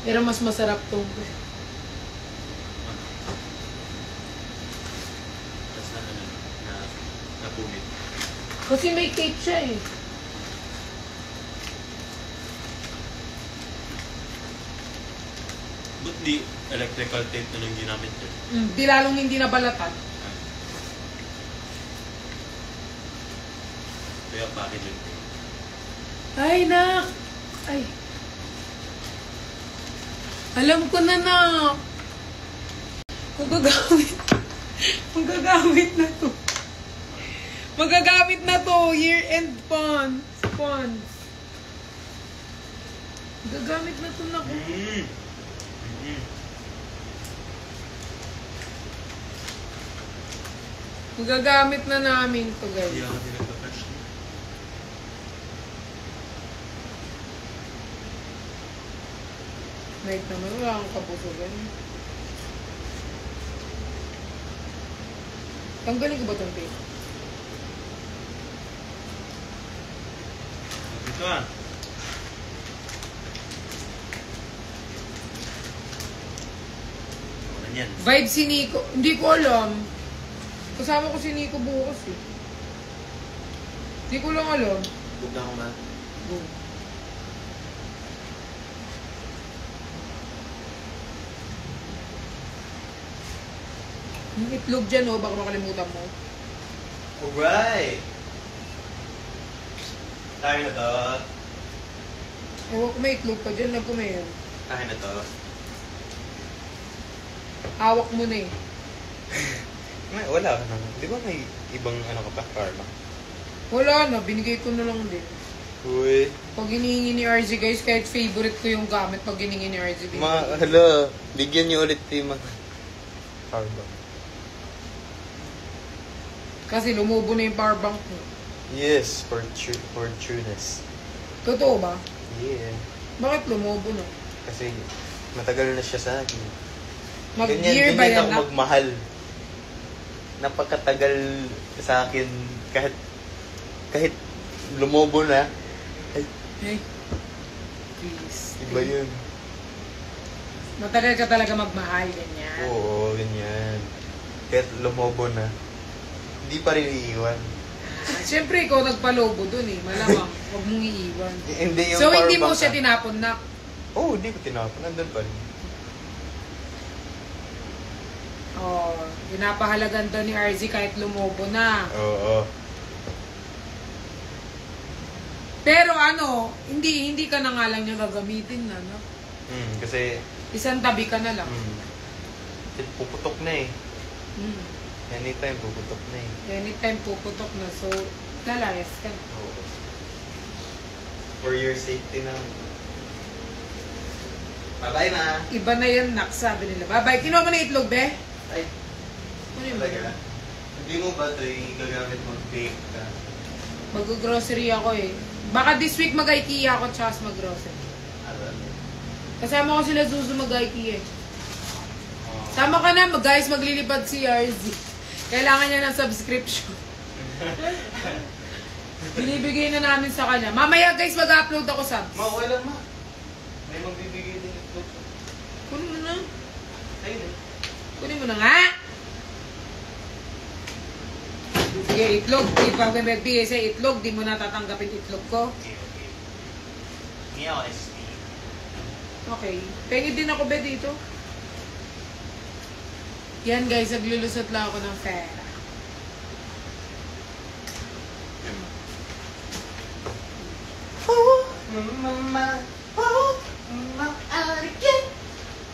Pero mas masarap to. Tapos napumit. Kasi may tape siya eh. Ba't di electrical tape na nung ginamit niya? Di lalong hindi nabalatan. Kaya bakit yun? Ay, nak! Ay. Alam ko na, nak. Magagamit. Magagamit na to. Magagamit na to. Year-end funds. Magagamit na to, nak. Magagamit na namin to, guys. Hindi ako pinagpa-patch. Wait naman, wala akong kapusugan. Tanggalin ko ba itong tape? Ito ah. Ano yan? Vibe si Nico. Hindi ko alam. Kasama ko si Nico bukas eh. Hindi ko lang alam. Huwag na ako ma. Go. Yung itlog dyan oh, baka makalimutan mo. Alright! Tayo na to. Ewan ko may itlog pa dyan, nagkumayan. Tayo na to. Hawak mo na eh. Wala ka naman. Di ba may ibang ano ka pa, Carla? Wala na, binigay ko na lang din. Uy. Pag hinihingi ni RZ guys, kahit favorite ko yung gamit pag hinihingi ni RZ. Hala, bigyan niyo ulit yung mga Carla. Kasi lumubo na yung power bank mo. Yes, for trueness. Totoo ba? Yeah. Bakit lumubo na? Kasi matagal na siya sa akin. Mag-year ba yan ako na? magmahal. Napakatagal sa akin kahit lumobo na. Hey. Please. Iba yun. Matagal ka talaga magmahal, ganyan. Oo, ganyan. Kahit lumobo na, hindi pa rin iiwan. Siyempre, ikaw nagpalobo dun eh. Malamang, huwag mong iiwan. Hindi yung So, hindi mo powerbank siya tinapon na? Oo, hindi ko tinapon. Nandun pa rin. Oh, pinapahalagan daw ni RZ kahit lumobo na. Oo. Pero ano, hindi ka na nga lang niya gagamitin na, no? Kasi Isang tabi ka na lang. puputok na eh. Mm. Anytime puputok na eh. Anytime puputok na, so lalayas ka na. Oo. For your safety na. Bye-bye na. Iba na yan, nak, sabi nila. Bye-bye. Kinuha mo na itlog, be? Ay, Ano yung talaga? Hindi mo ba ito gagamit mag-bake ka? Mag-grocery ako eh. Baka this week mag-IKEA ako tsaka mag-grocery. Kasama ko sila Zuzu mag-IKEA eh. Sama ka na, guys, maglilipad si RZ. Kailangan niya ng subscription. Binibigay na namin sa kanya. Mamaya, guys, mag-upload ako subs. Ma, okay lang ma. May magbibigay din ito. Kunin mo na. Ayun eh. Kunin mo na nga. Sige, itlog. Pag may magbigay sa itlog, di mo natatanggapin itlog ko. Okay. Hindi ako ST. Okay. Pengi din ako ba dito? Yan guys, naglulusot lang ako ng pera. Maaligid.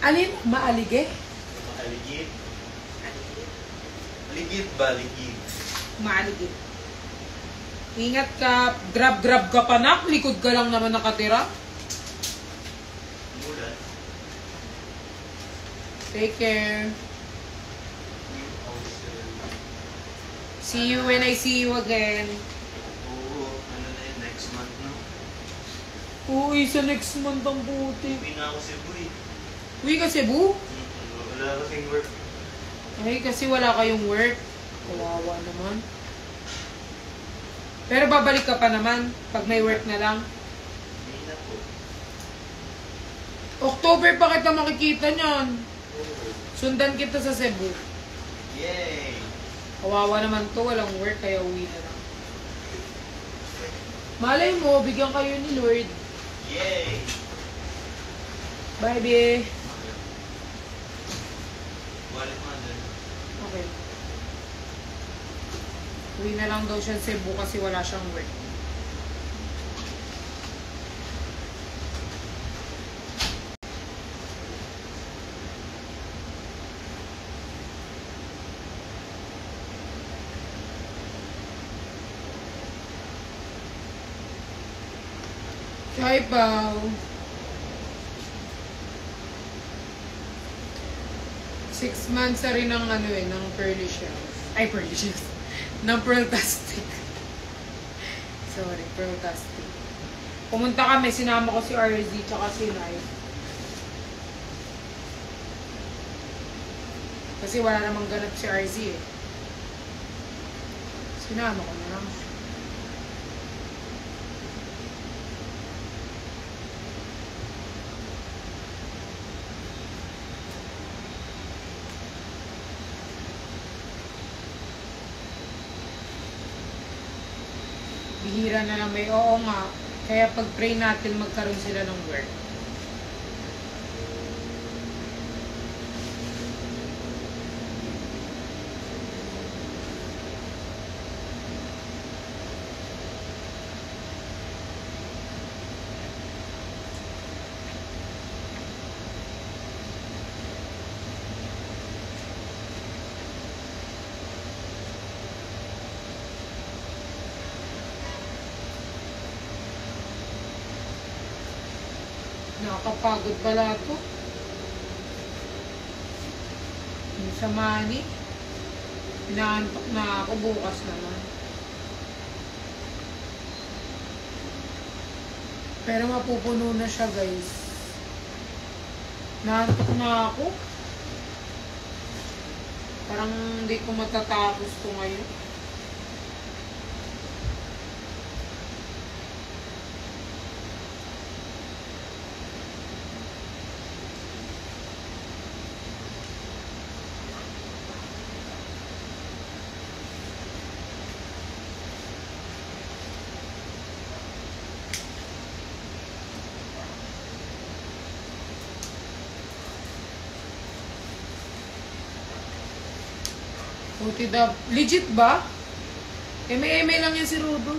Alin? Maalige? Maaligid? Aligid ba? Aligid. Maalige. Ingat ka. Grab ka pa nak. Likod ka lang naman nakatira. Mula. Take care. See you when I see you again. Oo, ano na yun, next month no? Uy, sa next month ang puti. Uwi na ako Cebu eh. Uy ka Cebu? Wala kasing work. Ay, kasi wala kayong work. Kawawa naman. Pero babalik ka pa naman pag may work na lang. Hindi na po. October pa kita makikita niyan. Sundan kita sa Cebu. Yay! Kawawa naman to, walang work, kaya uwi na lang. Malay mo, bigyan kayo ni Lord. Yay! Bye, be. Wallet mo andun. Okay. Uwi na lang daw siya sa Cebu kasi wala siyang work. Hi, Pao. 6 months na rin ng ng pearly shells. Ay, pearly shells. Ng pearl-tastic. Sorry, pearl-tastic. Pumunta kami, sinama ko si RZ tsaka si Nai. Kasi wala namang ganap si RZ eh. Sinama ko na lang. Bihira na lang may oo nga. Kaya pag-pray natin magkaroon sila ng work. Nakakapagod pala ito. Yung sa money, inaantok na ako bukas naman. Pero mapupuno na siya, guys. Naantok na ako. Parang hindi ko matatapos ito ngayon. Buti daw. Legit ba? Eme lang yan si Rudo.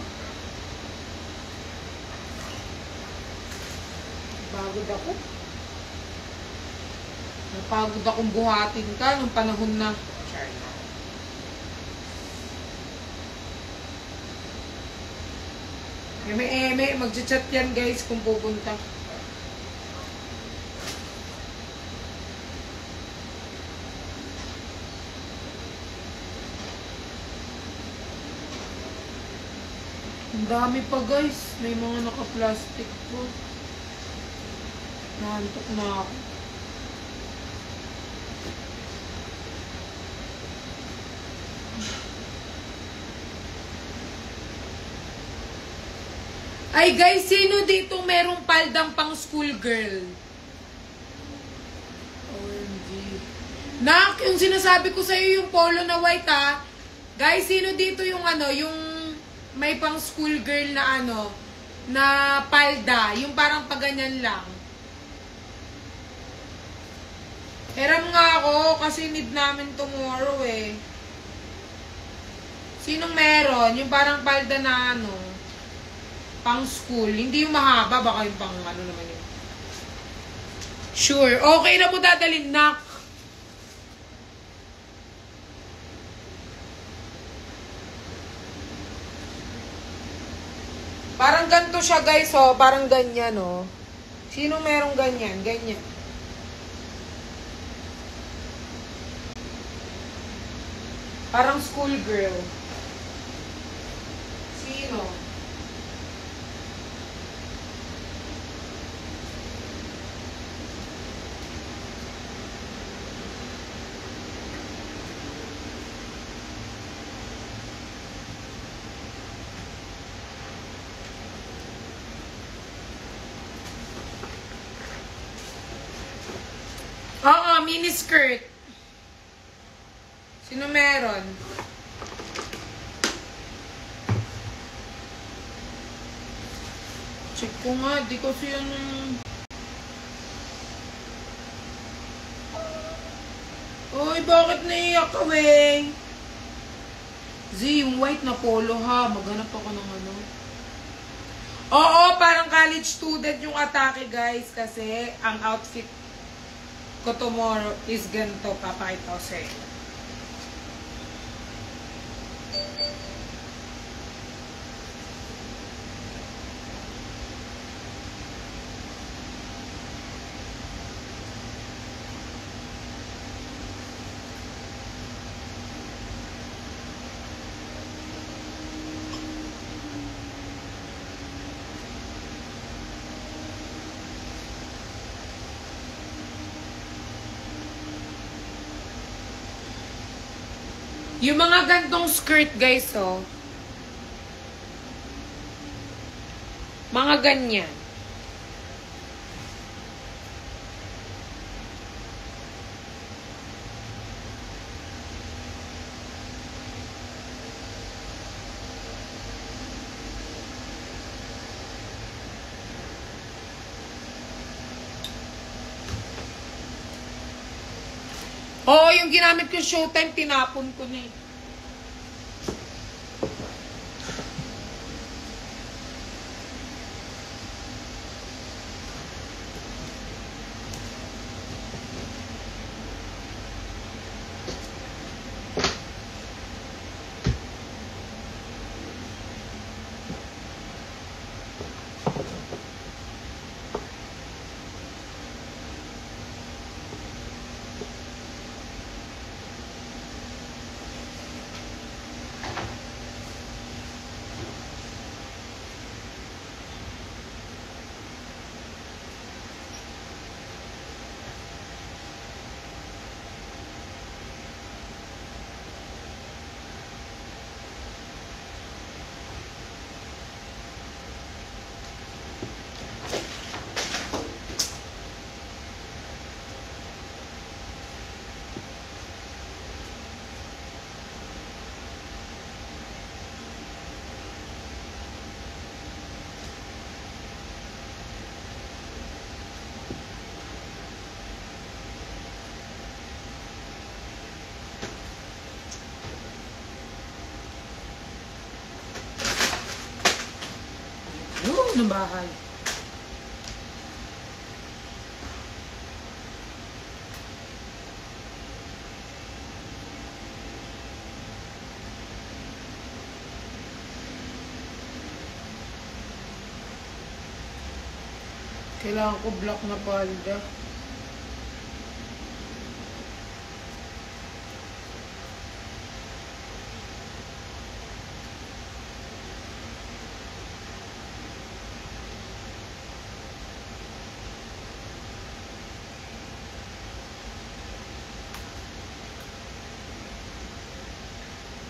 Pagod ako. Napagod akong buhatin ka nung panahon na. Eme, mag-chat yan guys kung pupunta. Ang dami pa guys. May mga naka-plastic po. Naantok na ako. Ay guys, sino dito merong paldang pang school girl? OMG. Nak, yung sinasabi ko sa'yo yung polo na white ha. Guys, sino dito yung yung may pang school girl na na palda, yung parang paganyan lang. Hiram nga ako kasi need namin tomorrow eh. Sinong meron? Yung parang palda na pang school. Hindi yung mahaba, baka yung pang naman yun. Sure. Okay na po dadalhin, nak. Parang ganito siya guys, oh. Parang ganyan, oh. Sino merong ganyan? Ganyan. Parang school girl. Sino? mini skirt. Sino meron? Check ko nga, di ko siya nung... Uy, bakit naiyak ka, wey? Z, yung white na polo ha. Maghanap ako ng ano. Oo, parang college student yung atake, guys. Kasi ang outfit ko tomorrow is ganito. Papakita ko sa inyo. Yung mga gantong skirt, guys, oh. Mga ganyan. Oo, yung ginamit ko Showtime, tinapon ko na eh. Ng bahay. Kailangan ko black na palda.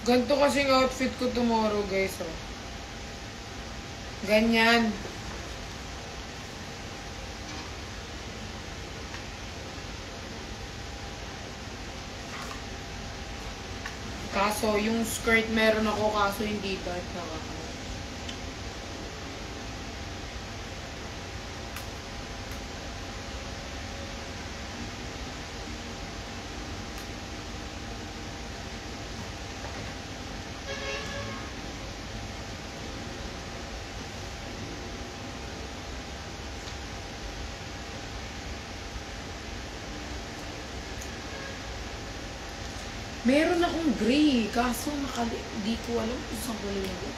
Ganito kasing outfit ko tomorrow, guys. Oh. Ganyan. Kaso, yung skirt meron ako, kaso hindi ba? Meron akong gray, kaso di ko alam kung saan ko nilagay.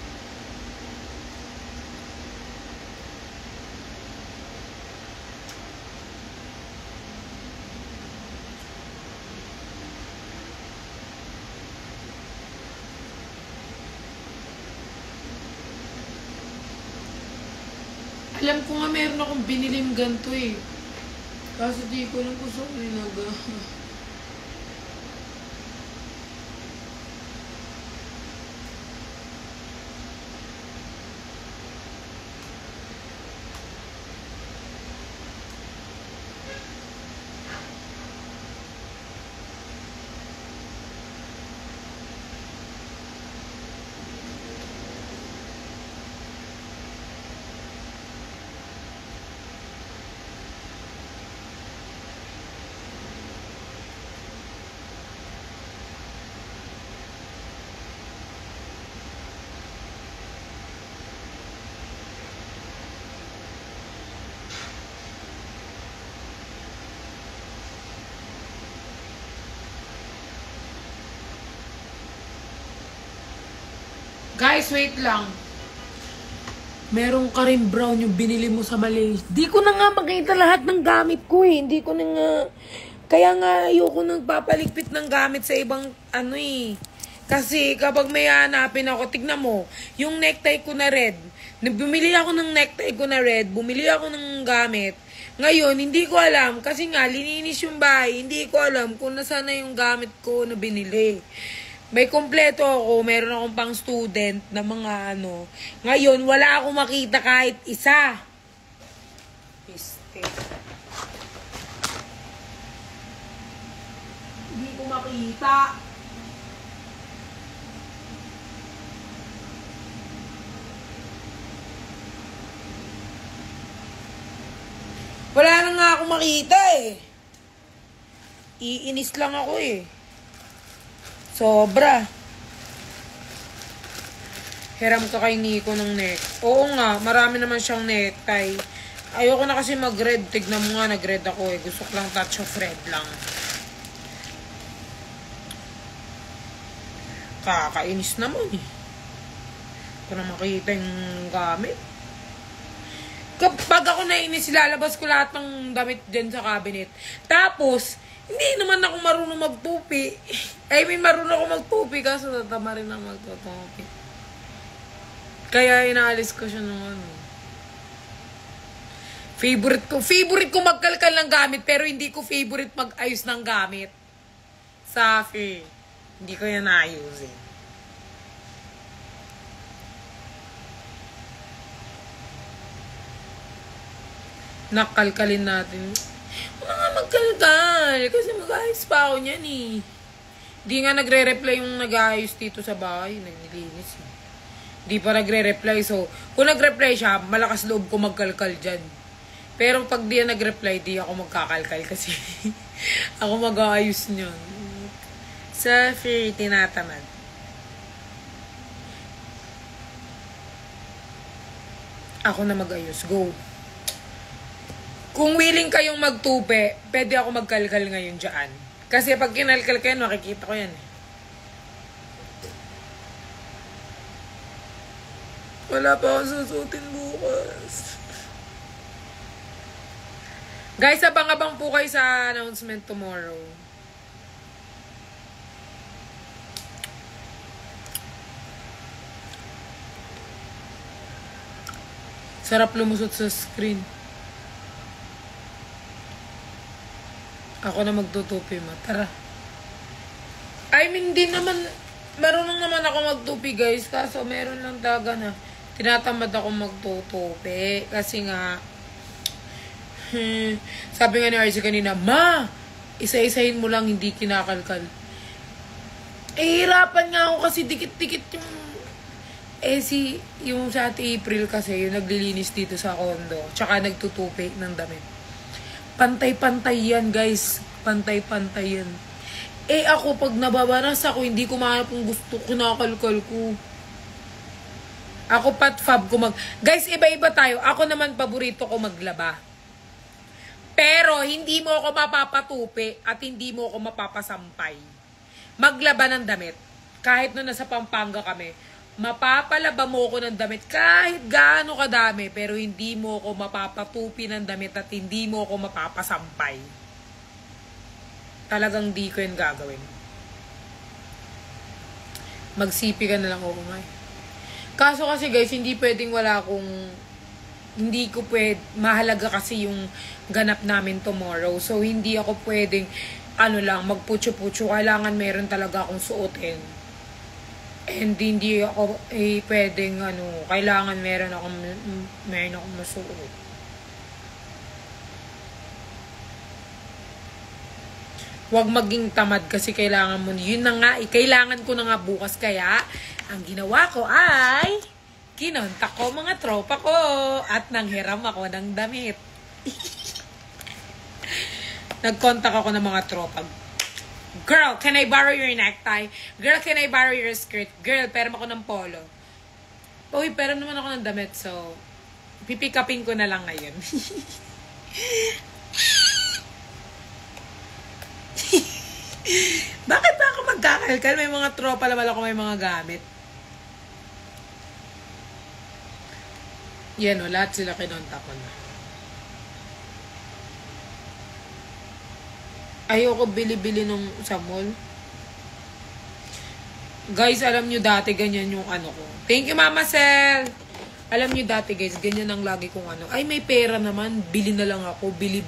Alam ko nga meron akong biniling ganito eh. Kaso di ko alam kung saan ko nilagay. Guys, wait lang. Meron ka rin brown yung binili mo sa Malaysia. Di ko na nga makita lahat ng gamit ko eh. Hindi ko na nga... Kaya nga ayoko nagpapaligpit ng gamit sa ibang ano eh. Kasi kapag may hanapin ako, tignan mo, yung necktie ko na red. Bumili ako ng necktie ko na red, bumili ako ng gamit. Ngayon, hindi ko alam. Kasi nga, lininis yung bahay. Hindi ko alam kung nasaan na yung gamit ko na binili. May kompleto ako, meron akong pang student na mga ano. Ngayon, wala akong makita kahit isa. Piste. Hindi ko makita. Wala na nga akong makita eh. Iinis lang ako eh. Sobra. Hiram ka kay Nico ng neck. Oo nga, marami naman siyang necktie. Ayoko na kasi mag-red. Tignan mo nga, nag-red ako eh. Gusto ko lang touch of red lang. Kakainis naman eh. Hindi ko na makita yung gamit. Kapag ako nainis, lalabas ko lahat ng damit dyan sa cabinet. Tapos, hindi naman ako marunong magtupi. I mean, marunong ako magtupi kaso tatama rin ako magtutupi. Kaya inaalis ko siya ng ano. Favorite ko magkalkal ng gamit pero hindi ko favorite mag-ayos ng gamit. Safi. Hindi ko yan naayusin. Nakalkalin natin. Wala nga magkalkal. Kasi mag-ayos pa ako niyan eh. Di nga nagre-reply yung nag-ayos dito sa bahay. Naglilinis eh. Di pa nagre-reply. So, kung nag-reply siya, malakas loob ko magkalkal dyan. Pero pag di yan nag-reply, di ako magkakalkal kasi ako mag-aayos niyan. Sa free, tinatamad. Ako na mag-ayos. Go. Kung willing kayong magtupi, pwede ako magkalkal ngayon dyan. Kasi pag kinalkal kayo, makikita ko yan. Wala pa akong susutin bukas. Guys, abang-abang po kayo sa announcement tomorrow. Sarap lumusot sa screen. Ako na magtutupi mo. Tara. I mean, di naman, marunong naman ako magtupi, guys. Kaso, meron lang talaga na tinatamad ako magtutupi. Kasi nga, sabi nga ni RC kanina, Ma! Isa-isahin mo lang, hindi kinakalkal. Hirapan nga ako kasi dikit-dikit yung... yung sa Ate April kasi, yung naglilinis dito sa condo. Tsaka nagtutupi ng damit. Pantay-pantay yan, guys. Pantay-pantay yan. Ako, pag nababanas ako, hindi ko mahanap kung gusto, kinakalkal ko. Ako, patfab ko Guys, iba-iba tayo. Ako naman, paborito ko maglaba. Pero, hindi mo ako mapapatupi at hindi mo ako mapapasampay. Maglaba ng damit. Kahit nung nasa Pampanga kami, mapapalaba mo ko ng damit kahit gaano kadami, pero hindi mo ko mapapatupi ng damit at hindi mo ko mapapasampay. Talagang di ko yun gagawin. Magsipi ka na lang ako, may. Kaso kasi guys, hindi pwedeng wala akong, hindi ko mahalaga kasi yung ganap namin tomorrow. So, hindi ako pwedeng, magputyo-putyo. Kailangan meron talaga akong suotin. And hindi ako pwedeng kailangan meron akong masuot. Huwag maging tamad kasi kailangan mo. Yun na nga, kailangan ko na nga bukas. Kaya, ang ginawa ko ay kinontak ko mga tropa ko at nanghiram ako ng damit. Nagkontak ako ng mga tropa. Girl, can I borrow your necktie? Girl, can I borrow your skirt? Girl, pera ako ng polo. Uy, pera naman ako ng damit, so pipikapin ko na lang ngayon. Bakit ba ako magkakalkal? May mga tropa naman ako, may mga gamit. Yan o, lahat sila kinontak ko na. Ayoko bili-bili nung sa mall. Guys, alam nyo dati ganyan yung ano ko. Thank you, Mama Sel! Alam nyo dati guys, ganyan ang lagi kong ano. Ay, may pera naman. Bili na lang ako. Bili.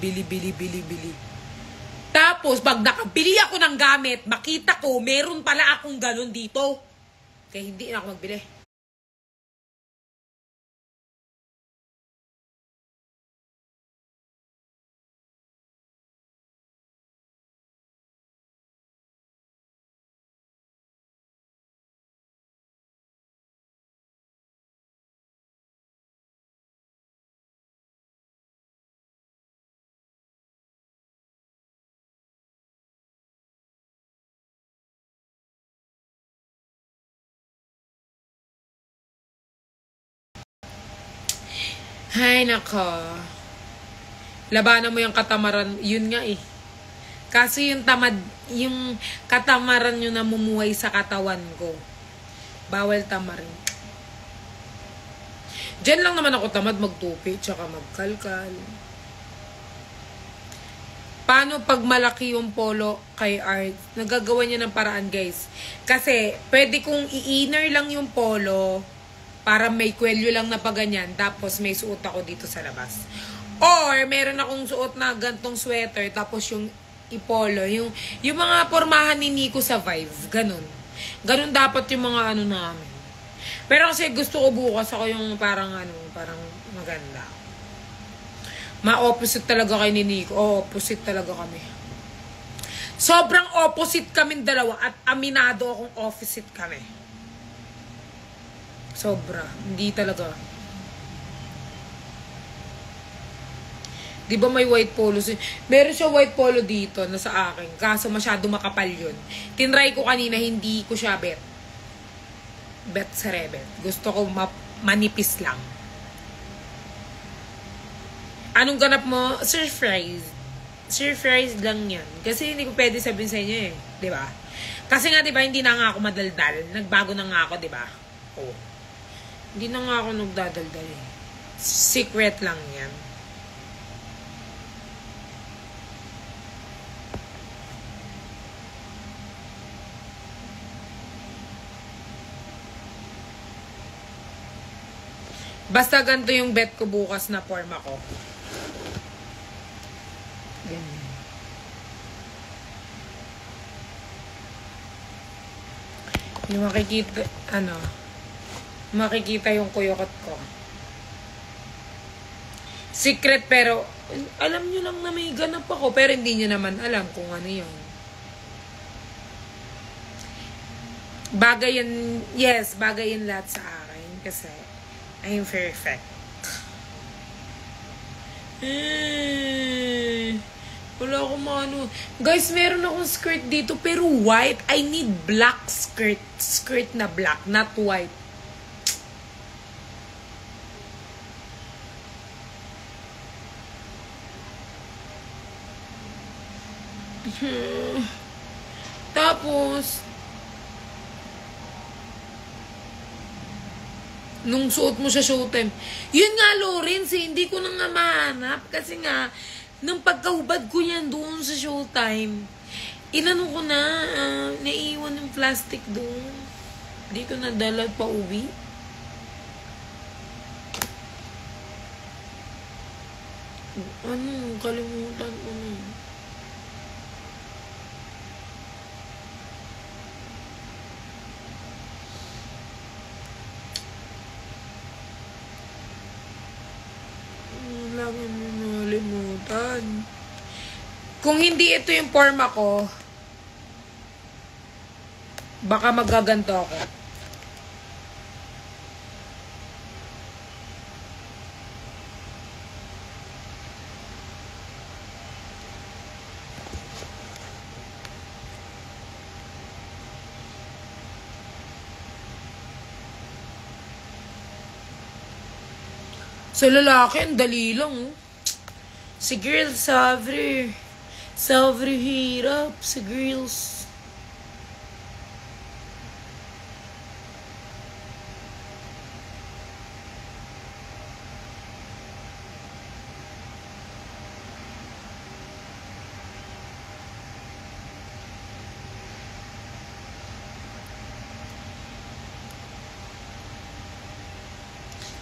Tapos, pag nakabili ako ng gamit, makita ko, meron pala akong ganun dito. Kaya hindi na ako magbili. Hay nako. Labanan mo yung katamaran. Yun nga eh. Kasi yung tamad, yung katamaran nyo na mumuhay sa katawan ko. Bawal tamarin. Diyan lang naman ako tamad magtupi, tsaka magkalkal. Paano pag malaki yung polo kay Art? Nagagawa niya ng paraan guys. Kasi pwede kong i-inner lang yung polo para may kwelyo lang na paganyan, tapos may suot ako dito sa labas. Or, meron akong suot na gantong sweater, tapos yung ipolo, yung mga pormahan ni Nico sa Vive, ganun. Ganun dapat yung mga ano namin. Pero kasi gusto ko bukas ako yung parang maganda. Ma-opposite talaga kay ni Nico. Opposite talaga kami. Sobrang opposite kaming dalawa at aminado akong opposite kami. Sobra. Hindi talaga. Di ba may white polo? Meron siya white polo dito na sa akin. Kaso masyado makapal yun. Tinry ko kanina, hindi ko siya bet. Bet sa rebet. Gusto ko manipis lang. Anong ganap mo? Surprise. Surprise lang yan. Kasi hindi ko pwede sabihin sa inyo eh. Di ba? Kasi nga di ba hindi na nga ako madaldal. Nagbago na nga ako, di ba? Oo. Hindi na nga ako nagdadaldal eh. Secret lang yan. Basta ganito yung bet ko bukas na forma ko. Ganyan. Yung makikita, makikita yung kuyokot ko. Secret pero, alam nyo lang na may ganap ako, pero hindi nyo naman alam kung ano yun. Bagay yan, yes, bagay yan lahat sa akin kasi I'm perfect. Wala akong ano. Guys, meron akong skirt dito pero white. I need black skirt. Skirt na black, not white. Tapos, nung suot mo sa Showtime, yun nga, Lawrence, hindi ko na nga mahanap. Kasi nga, nung pagkahubad ko yan doon sa Showtime, inano ko na, naiiwan yung plastic doon. Hindi ko nadala pa uwi. Kalimutan ko na. Lagi mo nalimutan. Kung hindi ito yung forma ko, baka magaganto ako. Sa lalaki, ang dali lang. Oh. Si girls, Savre hirap. Si girls.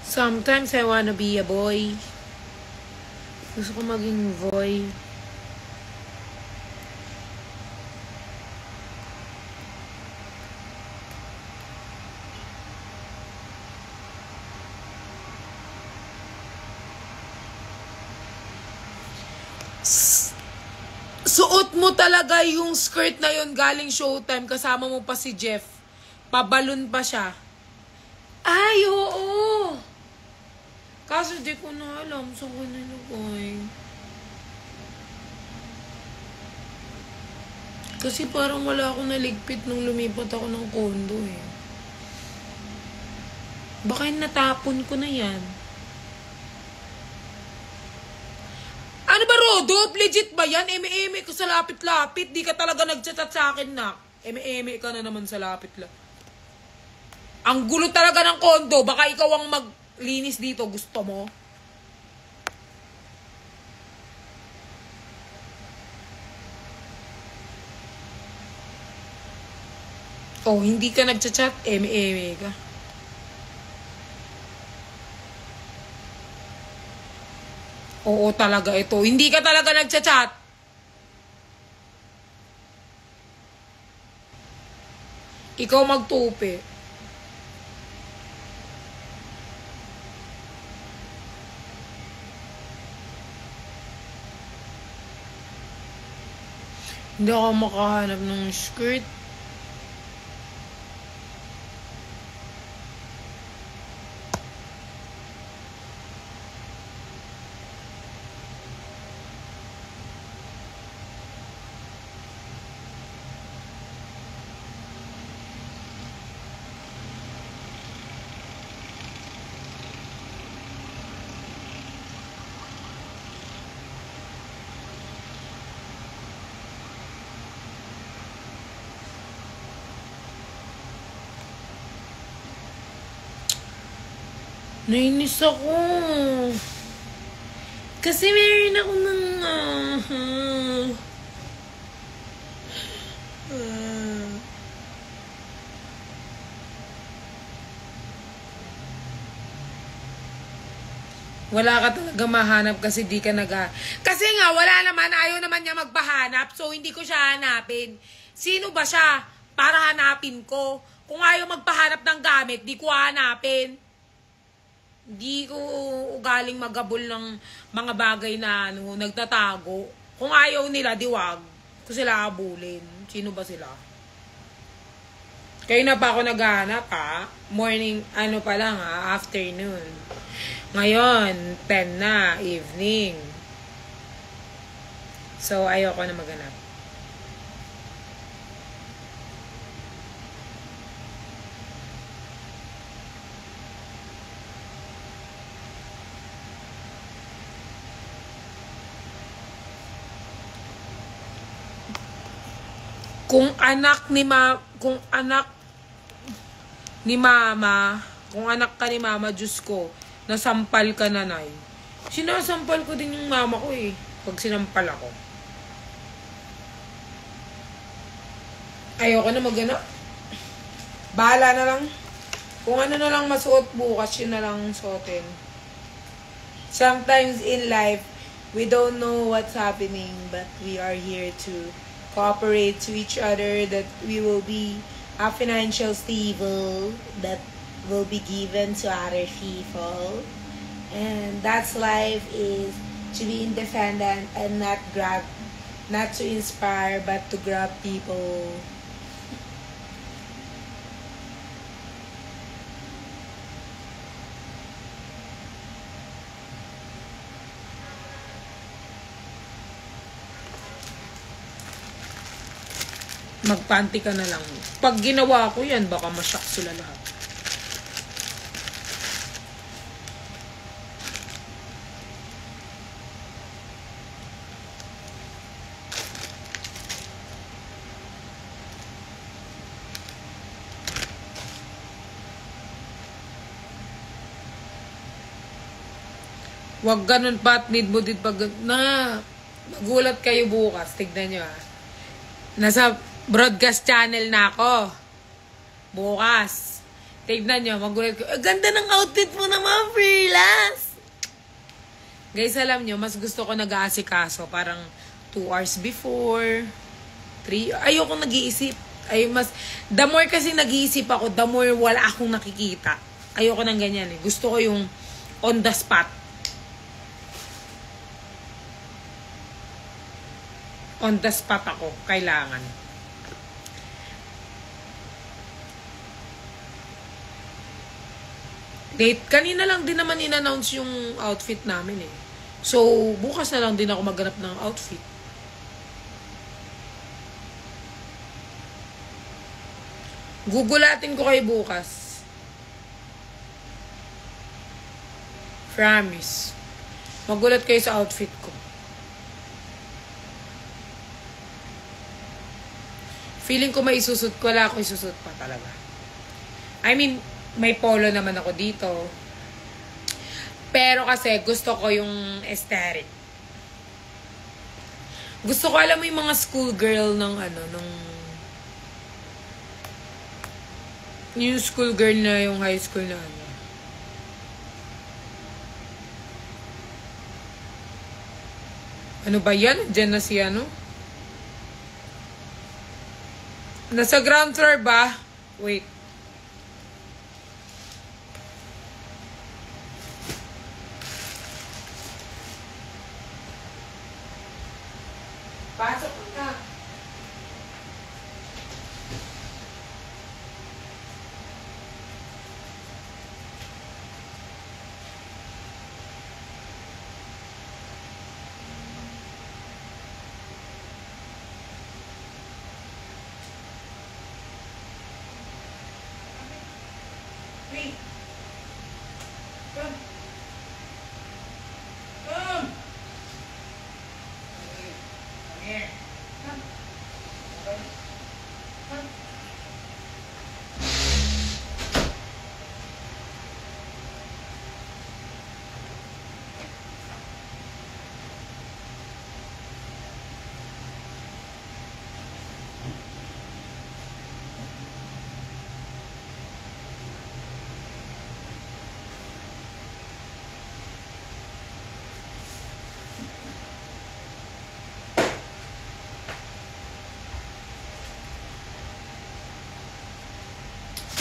Sometimes I wanna be a boy. Gusto ko maging boy. Suot mo talaga yung skirt na yun galing Showtime. Kasama mo pa si Jeff. Pabalon pa siya. Ay, oo. Kaso di ko na alam saan ko nilagay. Kasi parang wala akong naligpit nung lumipat ako ng condo eh. Baka natapon ko na yan. Ano ba, Rodolph? Legit ba yan? Eme-eme ko sa lapit-lapit. Di ka talaga nag-chat sa akin, nak. Eme-eme ka na naman sa lapit-lapit. Ang gulo talaga ng kondo. Baka ikaw ang maglinis dito. Gusto mo? Oh, hindi ka nag-chat. Eme-eme ka. Oo talaga ito. Hindi ka talaga nagchat-chat. Ikaw magtupi. Hindi ako makahanap ng skirt. Nainis ako. Kasi meron ako ng... Wala ka talaga mahanap kasi di ka Kasi nga, wala naman. Ayaw naman niya magpahanap. So, hindi ko siya hanapin. Sino ba siya para hanapin ko? Kung ayaw magpahanap ng gamit, di ko hanapin. Di ko ugaling magabol ng mga bagay na nagtatago. Kung ayaw nila, diwag. Kung sila abulin. Sino ba sila? Kayo na pa ako naghahanap ha? Morning, pa lang ha? Afternoon. Ngayon, 10 na, evening. So, ayoko na maghanap. Kung anak ka ni mama, Diyos ko, nasampal ka na, Nay. Sinasampal ko din yung mama ko eh, pag sinampal ako. Ayoko na maghanap. Bahala na lang. Kung ano na lang masuot bukas, yun na lang suotin. Sometimes in life, we don't know what's happening, but we are here to cooperate to each other, that we will be a financial stable, that will be given to other people. And that's life, is to be independent and not to inspire, but to grab people. Magpanty ka na lang. Pag ginawa ko yan, baka mashock sila lahat. Wag ganun pa at need mo din pag... Magulat kayo bukas. Tignan nyo ha. Nasa broadcast channel na ako. Bukas. Tignan nyo, magulat ko. Ganda ng outfit mo naman, freelance! Guys, alam nyo, mas gusto ko nag-aasikaso. Parang 2 hours before, 3. Ayoko nag-iisip. The more kasi nag-iisip ako, the more wala akong nakikita. Ayoko ng ganyan eh. Gusto ko yung on the spot. On the spot ako. Kailangan. Date, kanina lang din naman in-announce yung outfit namin eh. So, bukas na lang din ako maghanap ng outfit. Gugulatin ko kayo bukas. Promise. Magulat kayo sa outfit ko. Feeling ko may isusot ko. Wala ako isusot pa talaga. I mean, may polo naman ako dito. Pero kasi gusto ko yung aesthetic. Gusto ko alam mo yung mga schoolgirl ng yung schoolgirl na yung high school na Ano ba yan? Diyan na si Nasa ground floor ba? Wait. Pasok ka. Wait. Come. Come. Come here. Come. Okay. Come.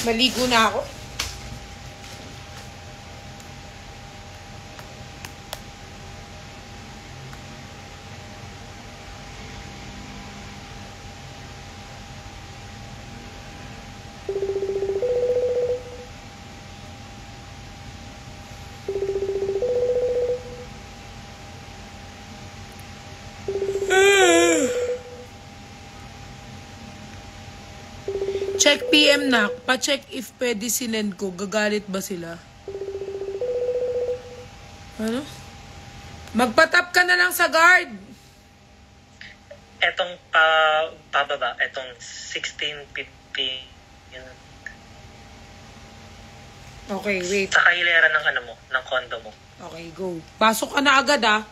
Maligo na ako. Check PM na. Pa-check if pwede sinend ko. Gagalit ba sila? Ano? Magpatap ka na lang sa guard. Etong pababa. Etong 1650. Yun. Okay, wait. Sa kahilera ng ng condo mo. Okay, go. Pasok ka na agad ah.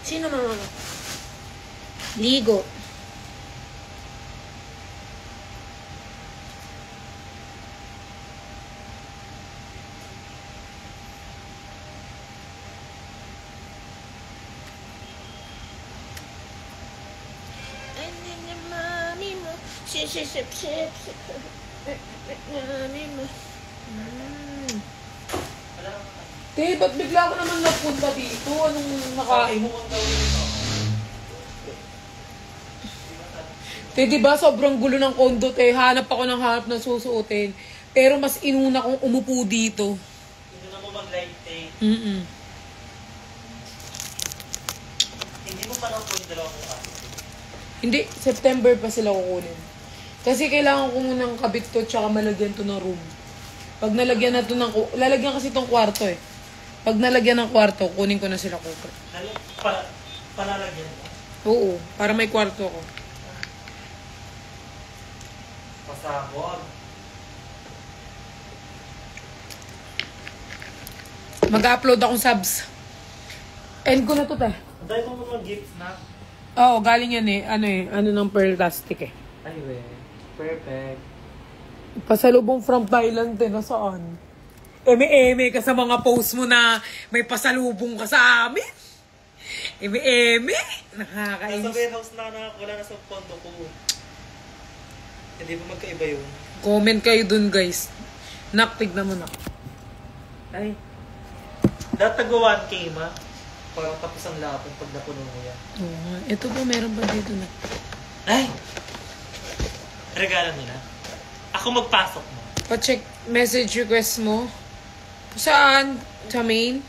Sino mama? Ligo. Te, ba't bigla ko naman napunta dito? Anong nakain mo? Te, diba sobrang gulo ng kondo, te. Hanap ako ng hanap na susuotin. Pero mas inuna kong umupo dito. Hindi na mo mag-light take. Hindi mo pa na po yung dalawang mukha. Hindi, September pa sila kukunin. Kasi kailangan ko munang kabit to tsaka malagyan to ng room. Pag nalagyan na to ng... Lalagyan kasi tong kwarto eh. Pag nalagyan ng kwarto, kunin ko na sila kuko. Palalagyan mo? Oo, para may kwarto ko. Pasabog. Mag-upload akong subs. End ko na to, te. Ang dahil mo mga gifts na? Oo, galing yan eh. Ano ng Pearlastic eh. Ay, we. Perfect. Pasalubong from Thailand, te. Nasaan? Eme-eme ka sa mga post mo na may pasalubong ka sa amin. Eme-eme. Nakakainis. Nasa warehouse na wala na sa pondo ko. Hindi ba magkaiba yun? Comment kayo dun, guys. Tignan mo na. Ay. Dati tagwa 1K ma. Parang tapos ang lapon pag napuno mo yan. Oo nga. Ito ba, meron ba dito na? Ay! Regalo nila. Ako magpasok mo. Pa-check message request mo. Saan? Sa main?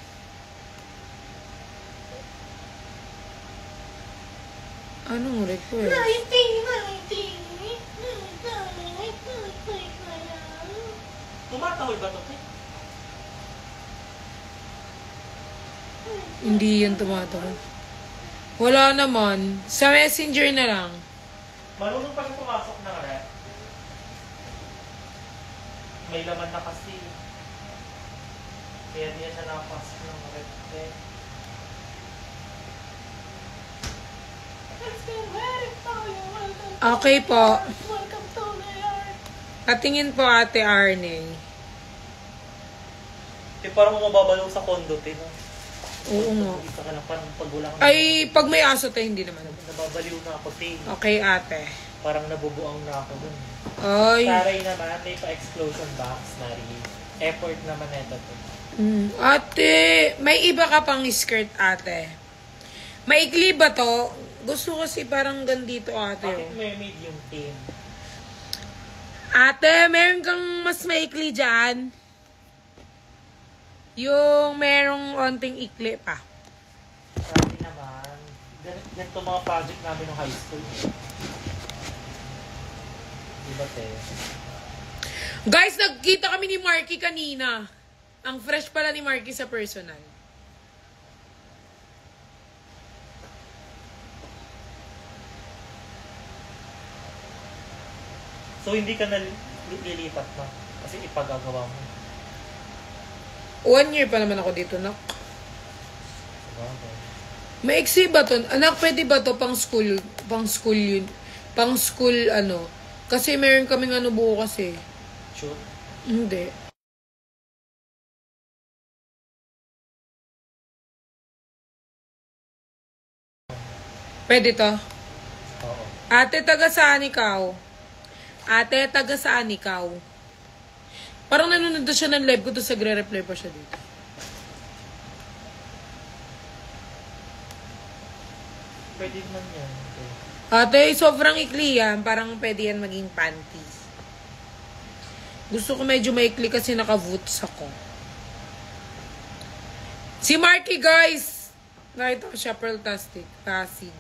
Anong request? Tumatawid ba ito? Hindi yan tumatawag. Wala naman. Sa messenger na lang. Marunong pa siya pumasok na rin. May laman na kasi. Kaya di siya nakapasok ng red. Okay po. Patingin po, Ate Arne. Parang mababalaw sa condo, no? Oo nga. Isa ka lang parang pag wala kang... Ay, pag may aso tayo, hindi naman. Nababaliw na ako, Okay, ate. Parang nabubuang na ako dun. Ay. Saray naman, may pa-explosion box na rin. Effort naman ito. Ate, may iba ka pang skirt, ate. Maikli ba to? Gusto kasi parang gandito, ate. Bakit may medium team? Ate, meron kang mas maikli dyan. Yung merong onting ikli pa. Sabi naman, ganito mga project namin ng high school. Diba, te? Guys, nagkita kami ni Marky kanina. Ang fresh pala ni Marky sa personal. So, hindi ka nalilipat na kasi ipagagawa mo. 1 year pa naman ako dito, nak. Okay. Maiksi ba to? Anak, pwede ba to pang school? Pang school yun. Pang school, ano. Kasi meron kaming ano bukas eh. Sure? Hindi. Pwede to? Oo. Ate, taga saan ikaw? Ate, taga saan ikaw? Parang nanonood na siya ng live ko, tapos nagre-reply pa siya dito. Pwede naman yan. Okay. Ate, sobrang ikli yan. Parang pwede yan maging panties. Gusto ko medyo maikli kasi naka-boots ako. Si Marky, guys! Nakita ko siya, Pearlastic. Pasig.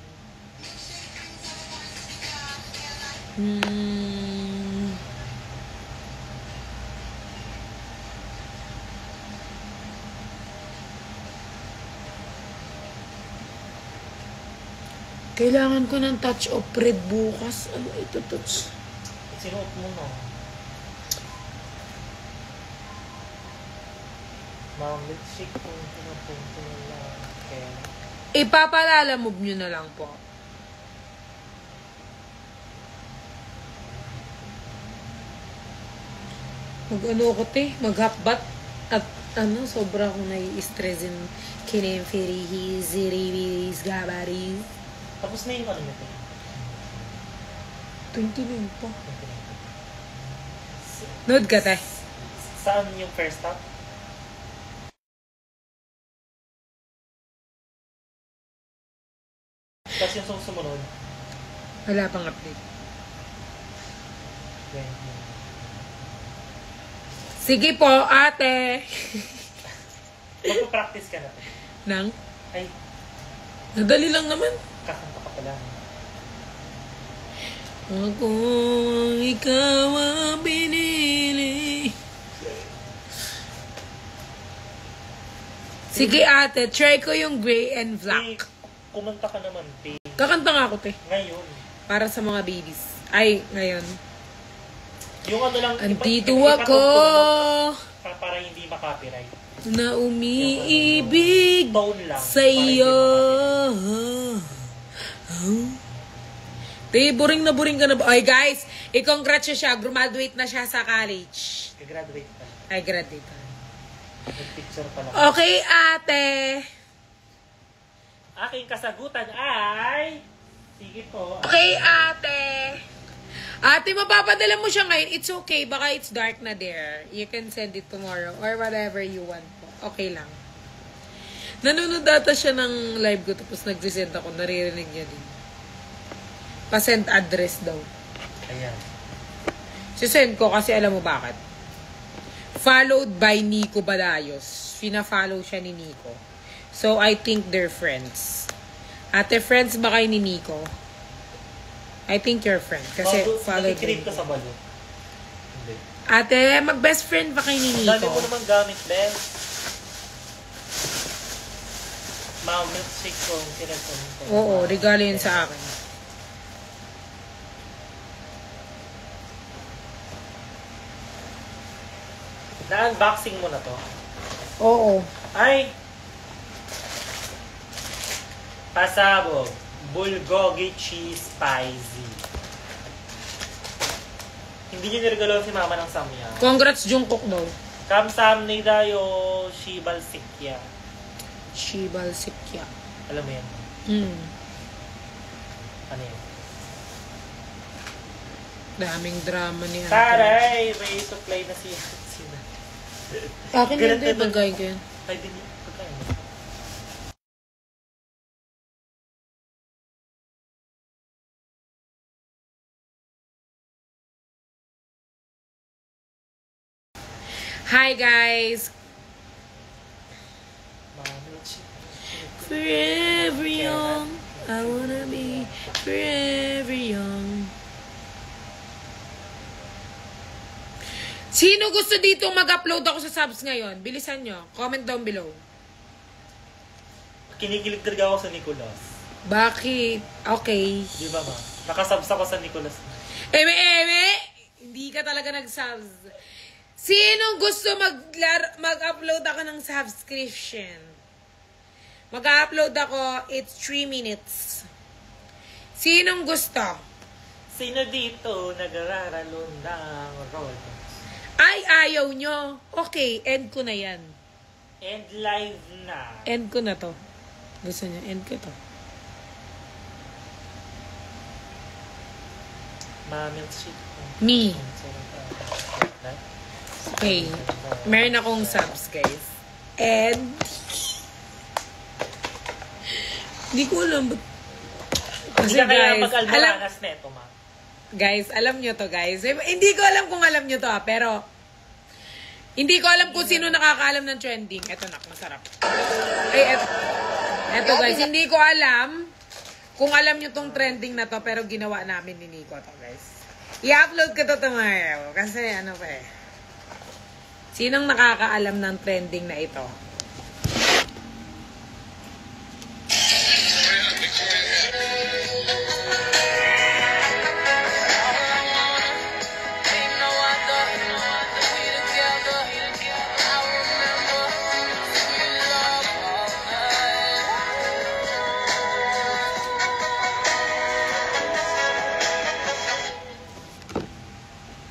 Kailangan ko ng touch of red bukas. Ano ito, touch? Sinuot mo no? Ma'am, let's shake po pinupunto nila. Okay. Ipapalalamove nyo na lang po. Mag-ano ko, te? Mag-hapbat. At ano, sobra akong nai-stressin. Kinemferihi, ziribis, gabaris. Tapos na yung ano nito. 29 pa. Nood ka, te. Saan yung first stop? Tapos yung sumunod. Wala pang update. Sige po, ate. Magpa-practice ka na. Nang? Ay, Nadali lang naman. kakanta ka pala. Ako ikaw ang binili. Sige ate, try ko yung gray and black. Kumanta ka naman, Pay. Kakanta nga ako, te. Ngayon. Para sa mga babies. Ay, ngayon. Yung ano lang, Andito ipatugtog ako mo para hindi makopyright. na umiibig Tone lang. sa iyo. Te, boring na boring ka na ba? Ay, guys, i-congrats siya. Graduate na siya sa college. Graduate pa. Ay, graduate pa. Nag-picture pa lang. Okay, ate. Aking kasagutan ay... Sige po. Okay, ate. Ate, mapapadala mo siya ngayon. It's okay. Baka it's dark na there. You can send it tomorrow or whatever you want po. Okay lang. Nanonood data siya ng live ko tapos nag-resend ako. Naririnig niya din. Pa-send address daw. Ayan. Si-send ko kasi alam mo bakit. Followed by Nico Balayos. Fina-follow siya ni Nico. So, I think they're friends. Ate, friends ba kayo ni Nico? I think you're friend. Kasi followed by Nakikinig ka Nico. sa balo. Hindi. Ate, mag-best friend ba kayo ni Nico? Dami mo naman gamit, Ben. Ma'am, milkshake ko. Tinatong ko. Oo, regalo yun sa akin. Na-unboxing mo na to. Oo. Ay! Pasabog. Bulgogi cheese spicy. Hindi niyo nirigalo si mama ng samya. Congrats, Jungkook daw. Kamsamnida yo shibal sikya. Shibal Sikya. Alam mo yan? Ano yan? Daming drama ni ate. Taray! May supply na si Sina. Akin Ganun hindi, din. pagkain ko yan. Ay, din yun. Pagkain mo. Hi, guys! Forever young, I wanna be forever young. Sino gusto dito mag-upload ako sa subs ngayon? Bilisan nyo. Comment down below. Kinikilig talaga ako sa Nicolas. Bakit? Okay. Di ba ba? Nakasubs ako sa Nicolas. Eme! Hindi ka talaga nag-subs. Sino gusto mag-upload ako ng subscription? Mag-upload ako, it's 3 minutes. Sinong gusto? Sino dito nagraralon ng Roblox? Ay, ayaw nyo. Okay, end ko na yan. And live na. End ko na to. Gusto nyo, end ko to. Milkshake. Me. Okay. Meron akong subs, guys. And hindi ko alam ba't. Hindi Kasi ka kaya guys, mag-almoranas neto, ma. guys, alam nyo to, guys. Hindi ko alam kung alam nyo to, pero hindi ko alam kung sino nakakaalam ng trending. Eto na, masarap. Ay, eto guys, hindi ko alam kung alam nyo tong trending na to, pero ginawa namin ni Nico to, guys. I-upload ko to tomorrow. Kasi ano pa eh. Sinong nakakaalam ng trending na ito?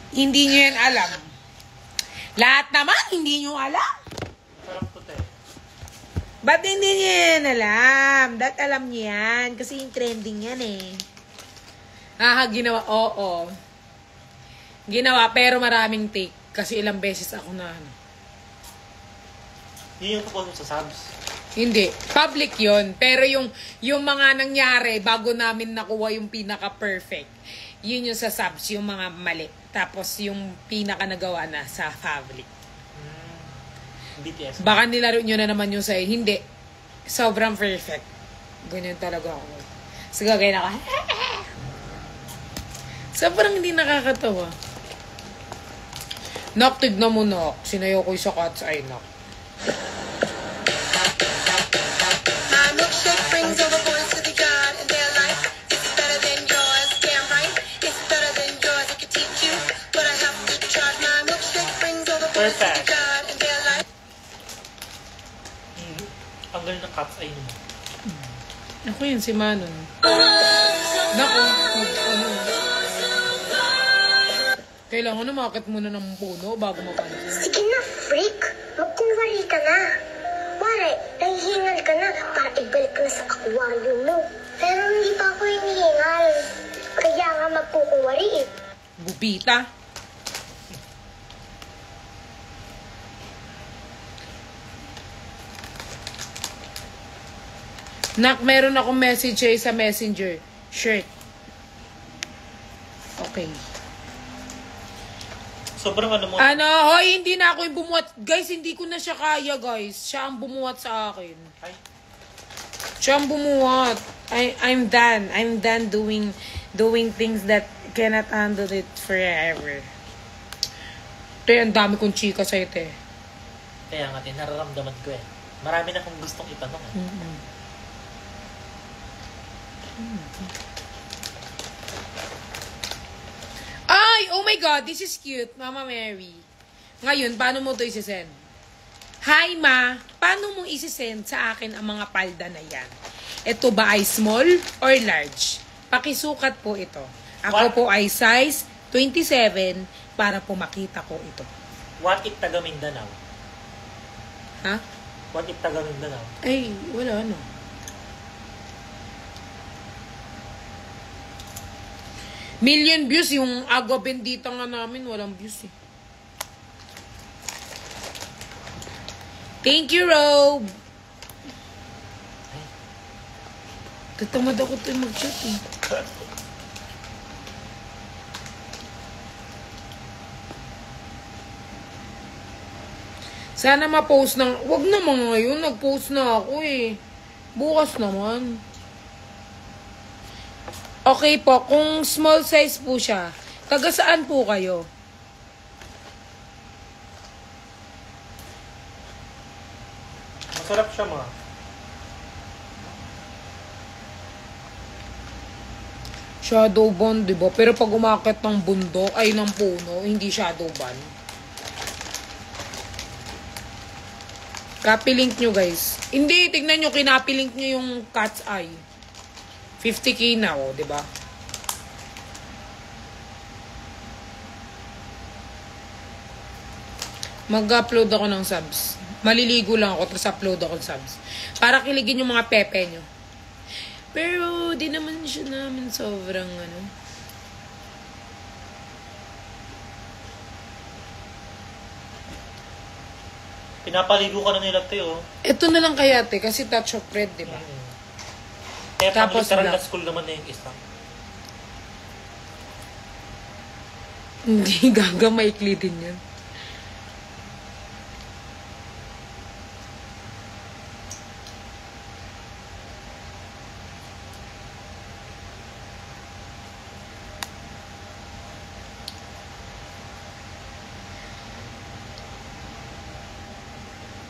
Hindi nyo yan alam. Lahat naman, hindi nyo alam. Sarap to, te. Ba't hindi nyo yan alam? Alam nyo yan. Kasi yung trending yan eh. Ginawa. Oo. Ginawa, pero maraming take. Kasi ilang beses ako na ano. Yun yung tungkol sa subs. Hindi. Public yon. Pero yung mga nangyari, bago namin nakuha yung pinaka-perfect, yun yung sa subs, yung mga mali. Tapos yung pinaka-nagawa na sa public. BTS. Baka nilaro nyo na naman yung sa'yo. Hindi. Sobrang perfect. Ganyan talaga ako. Sige, gaya na ka. Sobrang hindi nakakatawa. Nak, tignan mo, Nak. Sinayaw ko yung sa Cat's Eye, Nak. My milkshake brings all the boys to the God in their life. It's better than yours, damn right. It's better than yours. I could teach you, but I have to try. My milkshake brings all the boys to the God in their life. Ang galing ng Cat's Eye naman. Ako yun, si Manon. Naku, kailangan na makakit muna ng puno bago mapansin. Sige na, freak. Magkuwari ka na. Pare, nahihingal ka na para ibalik ka na sa aquarium mo. Pero hindi pa ako hinihingal. Kaya nga magkukuwari eh. Bubita. Nak, meron akong message sa messenger. Shirt. Okay. Sobrang ano mo. Hoy, hindi na ako yung bumuhat. Guys, hindi ko na siya kaya, guys. Siya ang bumuhat sa akin. Ay. Siya ang bumuhat. I'm done. I'm done doing things that cannot handle it forever. Te, ang dami kong chika sa'yo, te. Kaya nga, nararamdaman ko eh. Marami na akong gustong itanong eh. Ay, oh my God, this is cute, Mama Mary. Ngayon, paano mo ito isisend? Hi, Ma. Paano mo isisend sa akin ang mga palda na yan? Ito ba ay small or large? Pakisukat po ito. Ako po ay size 27 para po makita ko ito. What if taga Mindanao? Ha? What if taga Mindanao? Ay, wala ano. Million views, yung Agua Bendita nga namin, walang views eh. Thank you, Rob. Tatamad ako ito mag-chat eh. Sana ma-post ng... Wag naman ngayon, nag-post na ako eh. Bukas naman. Okay po, kung small size po siya, taga saan po kayo? Masarap siya, Ma. Shadow ban, di ba? Pero pag umakit ng bundok, ay ng puno, hindi shadow ban. Copy-link nyo, guys. Hindi, tignan nyo, kinapilink nyo yung Cat's Eye. 50K na, oh, di ba? Mag-upload ako ng subs. Maliligo lang ako, tapos upload ako ng subs. Para kiligin yung mga pepe nyo. Pero, di naman siya namin sobrang, ano. Pinapaligo ka na nila, te, oh. Ito na lang kaya, te, kasi touch of red, di ba? Kaya Tapos pang literal black. na school naman na yung isa. Hindi, gaga, maikli din yan.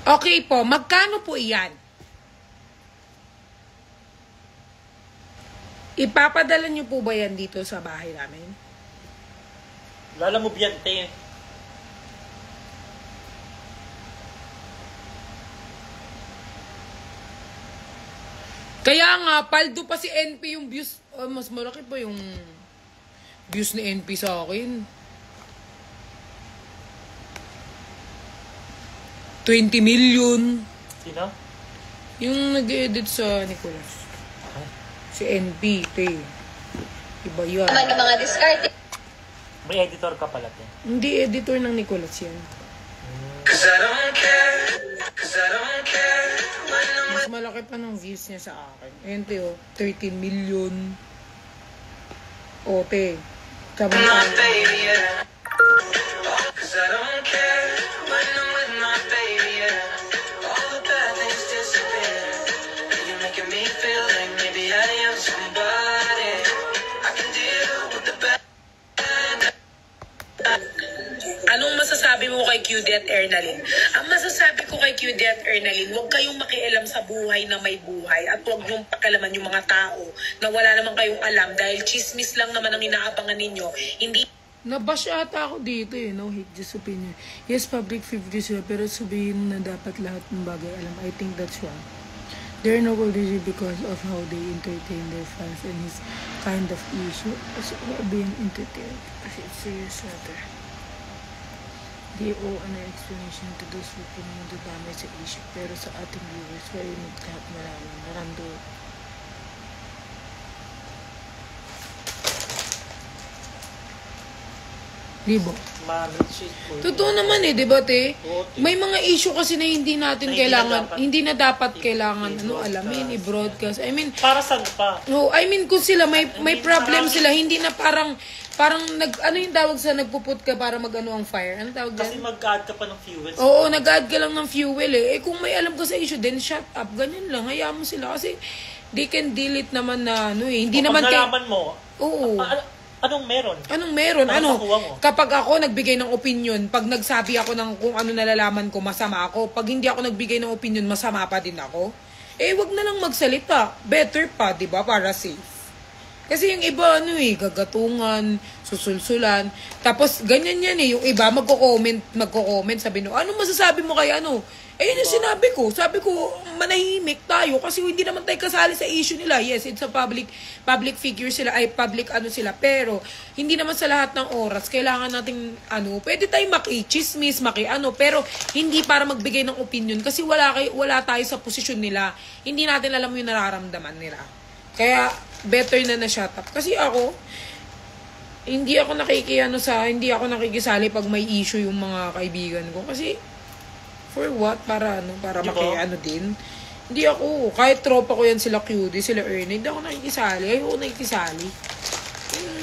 Okay po, magkano po iyan? Ipapadala niyo po ba yan dito sa bahay namin? Lala mo biyan, te. Kaya nga, paldo pa si NP yung views. Mas malaki pa yung views ni NP sa akin. 20 million. Sino? Yung nag-edit sa Nicolas. Si NP, te. Iba yan. naman yung mga discard. May editor ka pala, te. Hindi editor ng Nicolas yan. Mas malaki pa ng views niya sa akin. Ayun, te, oh. 13 million. O, te. Sabi niya. Anong masasabi mo kay QD at Ernalyn? Ang masasabi ko kay QD at Ernalyn, huwag kayong makialam sa buhay na may buhay at huwag niyong pakialaman yung mga tao na wala naman kayong alam dahil chismis lang naman ang inaabangan ninyo. Hindi Nabash ata ako dito eh, no hate, just opinion. Yes, public figures sila, pero sabihin na dapat lahat ng bagay alam. I think that's wrong. They're no politician because of how they entertain their fans and his kind of issue as being entertained. As it's serious matter. They owe an explanation to those who promote the damage sa issue. Pero sa ating viewers, why need lahat malaman? Narando. Libo. Totoo naman eh, di ba, te? May mga issue kasi na hindi natin kailangan, hindi na dapat kailangan alamin, i-broadcast. I mean, Para saan pa? no, I mean kung sila may problem sila, hindi na parang ano yung tawag sa nagpuput ka para magano ang fire? Ano tawag Kasi yan? mag-add ka pa ng fuel. Oo, nag-add ka lang ng fuel eh. Eh kung may alam ka sa issue, then shut up. Ganyan lang, hayaan mo sila kasi they can deal it naman na hindi naman Pag nalaman mo, Oo. anong meron? Anong meron? Ano nakuha mo? Kapag ako nagbigay ng opinion, pag nagsabi ako ng kung ano nalalaman ko, masama ako. Pag hindi ako nagbigay ng opinion, masama pa din ako. Eh, wag na lang magsalita. Better pa, di ba? Para safe. Kasi yung iba, gagatungan, susulsulan. Tapos, ganyan yan eh. Yung iba, magko-comment, sabi no, ano masasabi mo kay ano? Eh, yun yung sinabi ko. Sabi ko, manahimik tayo kasi hindi naman tayo kasali sa issue nila. Yes, it's a public figure sila, public sila. Pero, hindi naman sa lahat ng oras, kailangan nating, pwede tayo maki-chismis, pero hindi para magbigay ng opinion kasi wala tayo sa posisyon nila. Hindi natin alam yung nararamdaman nila. Kaya, better na shut up. Kasi ako, hindi ako nakikisali pag may issue yung mga kaibigan ko. Kasi, for what? Para din. Hindi ako. Kahit tropa ko yan sila QD, sila Ernie, hindi ako nakikisali. Ayoko nakikisali.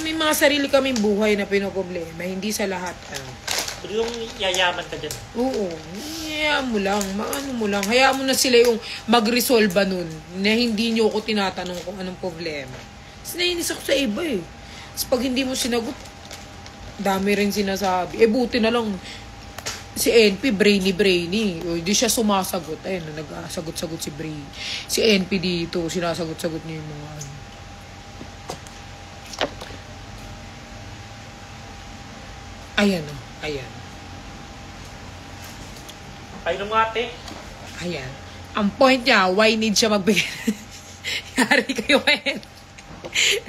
May mga sarili kaming buhay na pinoproblema. Hindi sa lahat. Pero yung yayaman ka dyan. Oo. Hayaan mo lang. Hayaan mo na sila yung mag-resolve nun. Na hindi nyo ako tinatanong kung anong problema. Kasi nainis ako sa iba eh. Tapos pag hindi mo sinagot, dami rin sinasabi. Buti na lang. Si NP, brainy. O, hindi siya sumasagot. Ayun, nag-sagot-sagot si Brainy. Si NP dito, sinasagot-sagot niya yung mga Ayan. Kayo ng ate. Ayan. Ang point niya, why need siya magbigay? Yari kayo ngayon.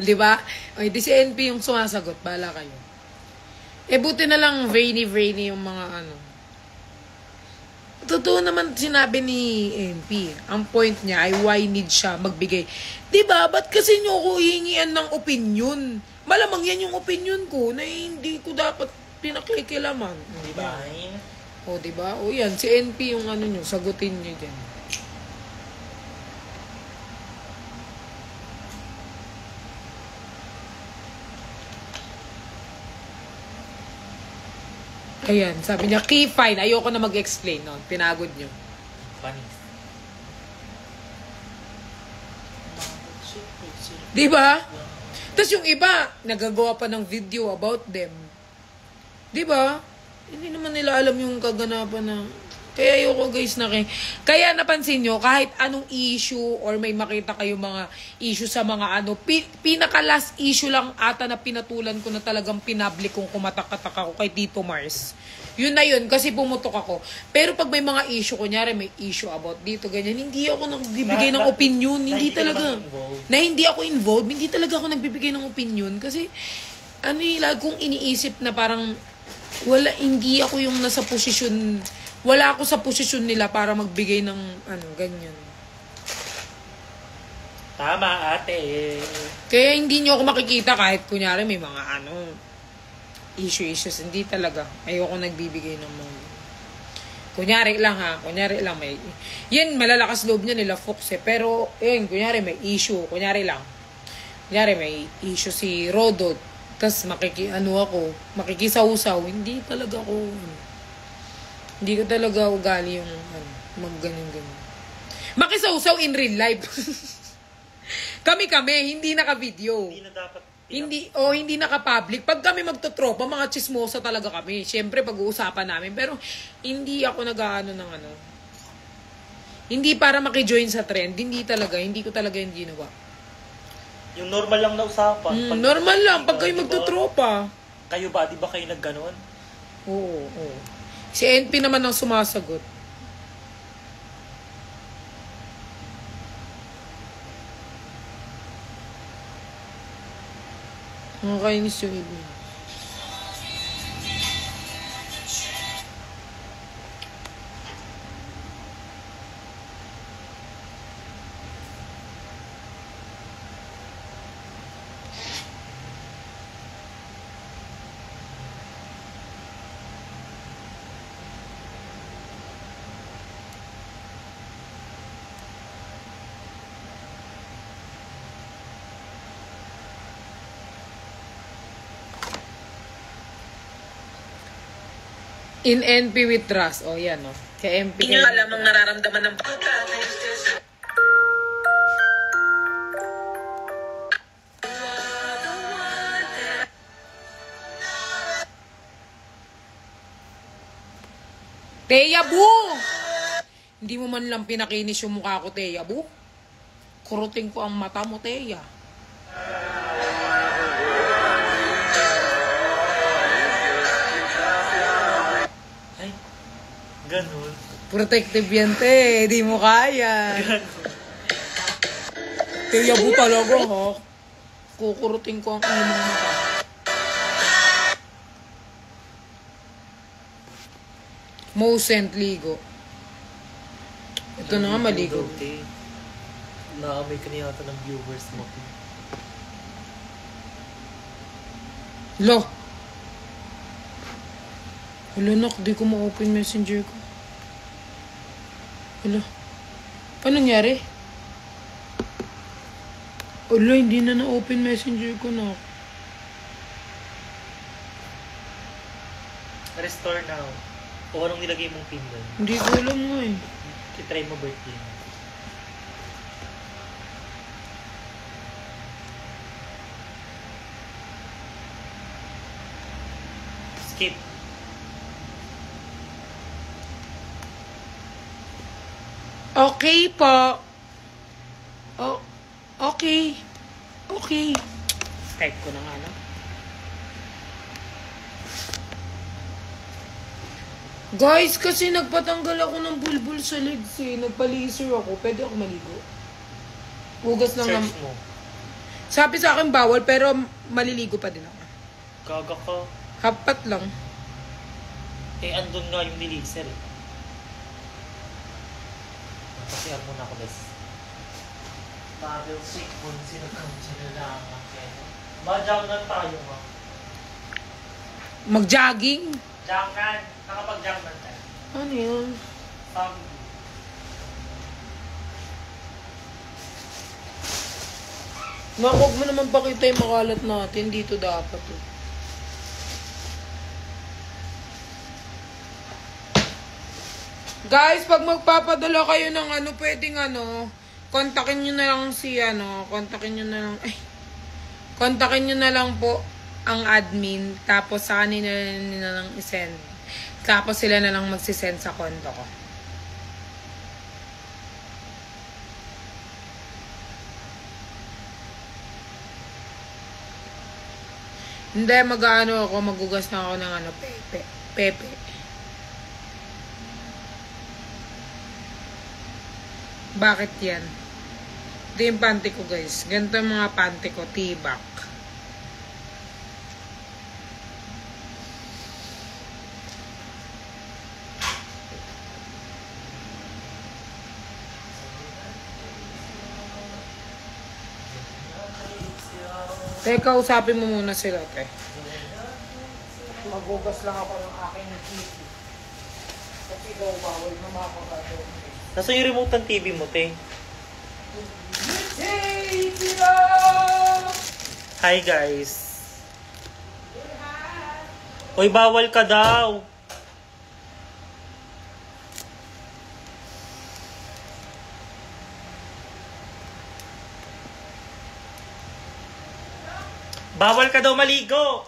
Di ba? O, di si NP yung sumasagot. Bahala kayo. Buti na lang brainy yung mga Totoo naman sinabi ni NP. Ang point niya ay why need siya magbigay. Diba? Ba't kasi nyo ko hihingian ng opinion? Malamang yan yung opinion ko na hindi ko dapat pinakikilaman. Diba? O, diba? O yan, si NP yung nyo, sagutin nyo dyan. Ayan, sabi niya, key fine. Ayoko na mag-explain. No? Pinagod niyo. Funny. Diba? Tapos yung iba, nagagawa pa ng video about them. Diba? Hindi naman nila alam yung kaganapan na... Kaya ayoko guys Kaya napansin nyo, kahit anong issue or may makita kayo mga issue sa mga pinaka last issue lang ata na pinatulan ko na talagang pinablik kong kumatak-katak ako kay Tito Mars. Yun na yun, kasi pumutok ako. Pero pag may mga issue, kunyari may issue about dito, ganyan, hindi ako nagbibigay ng opinion. Hindi talaga. Na hindi ako involved, hindi talaga ako nagbibigay ng opinion. Kasi, lagi kong iniisip na parang, hindi ako yung nasa posisyon, wala ako sa posisyon nila para magbigay ng ganyan. Tama, ate. Kaya hindi nyo ako makikita kahit kunyari may mga issues. Hindi talaga. Ayoko nagbibigay ng mga... Kunyari lang may... Yan, malalakas loob niya nila Fox eh. Pero, kunyari may issue. Kunyari may issue si Rodot. Tapos makikisaw-saw. Hindi talaga ako... Hindi ko talaga ugali yung mag-ganyan-ganyan. Makisaw-saw in real life. Kami, hindi naka-video. Hindi na dapat... Hindi naka-public. Pag kami magtotropa, mga chismosa talaga kami. Siyempre, pag-uusapan namin. Pero, hindi ako nag-ano ng ano. Hindi para makijoin sa trend. Hindi ko talaga yung ginawa. Yung normal lang na usapan. Normal lang, pag kayo magtotropa. Kayo ba? Di ba kayo nagganon? Oo. Si NP naman ang sumasagot. Nakakainis yung iba. In NP with trust. Yan Kay NP. Hindi nyo alam ang nararamdaman ng... Teya Bu! Hindi mo man lang pinakinis yung mukha ko, Teya Bu. Kurutin ko ang mata mo, Teya. Ganun. Protective yan, te. Di mo kaya. Teya Bu talaga, ha? Kukurutin ko ang imong mata. Mosent ligo. Ito na nga maligo. Naamoy ka niya ng viewers mo. Lo. Wala nak, di ko ma-open messenger ko. Wala. Ano nangyari? Wala, hindi na na-open messenger ko na. Restore now. O anong nilagay mong pin doon? Hindi ko alam nga eh. I-try mo birthday mo. Skip. Okay po. Oh, okay. Okay. Type ko na nga lang. Guys, kasi nagpatanggal ako ng bulbul sa legs eh. Nagpa-laser ako. Pwede ako maligo. Hugas lang Search mo. Sabi sa akin bawal, pero maliligo pa din ako. Gaga ka. Hapat lang. Andun nga yung nilaser eh. Kasi mo na ako guys. Paddle shake mo. Sino lang ang kaya. Ba-joggan tayo ma. Mag-jogging? Joggan. Nakapag-joggan tayo. Ano yun? Huwag mo naman pakita yung makalat natin. Dito dapat eh. Guys, pag magpapadala kayo ng pwedeng kontakin nyo na lang kontakin nyo na lang po ang admin, tapos sa kanila na lang isend. Tapos sila na lang magsisend sa konto ko. Hindi, magugas na ako ng pepe. Bakit yan? Ito yung panty ko, guys. Ganito yung mga panty ko. Tibak. Teka, usapin mo muna sila, te. Magugas lang ako ng aking TV. Kasi daw bawal na makakagato. Nasa yung remote ng TV mo, te? Hi, guys. Uy, bawal ka daw. Bawal ka daw maligo.